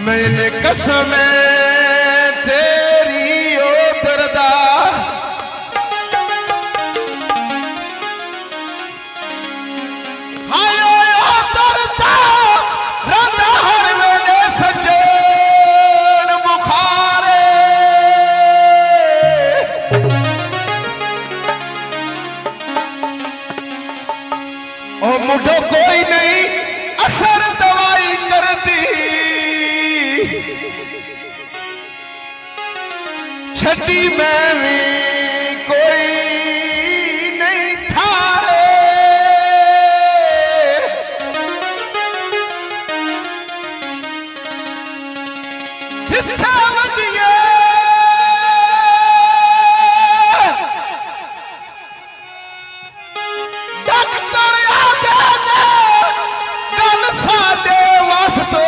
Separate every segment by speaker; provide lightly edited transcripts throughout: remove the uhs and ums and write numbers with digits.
Speaker 1: मैंने कसम तेरी ओ दरदा हाय ओ दरदा रंदा हर वेले सजन बुखारे ओ मुझे कोई नहीं असर दवाई करती छठी में भी कोई नहीं था रे जिथा वजिए डॉक्टर आदे ने गल साडे वास्ते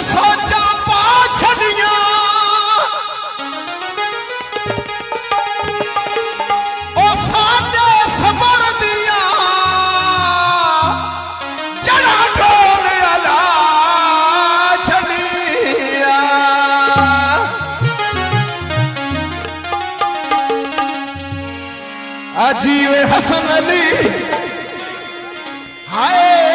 Speaker 1: सोचा पा छड़िया ओ साडे सबर दिया जड़ा ढोल अला छड़िया अजीब हसन अली हाय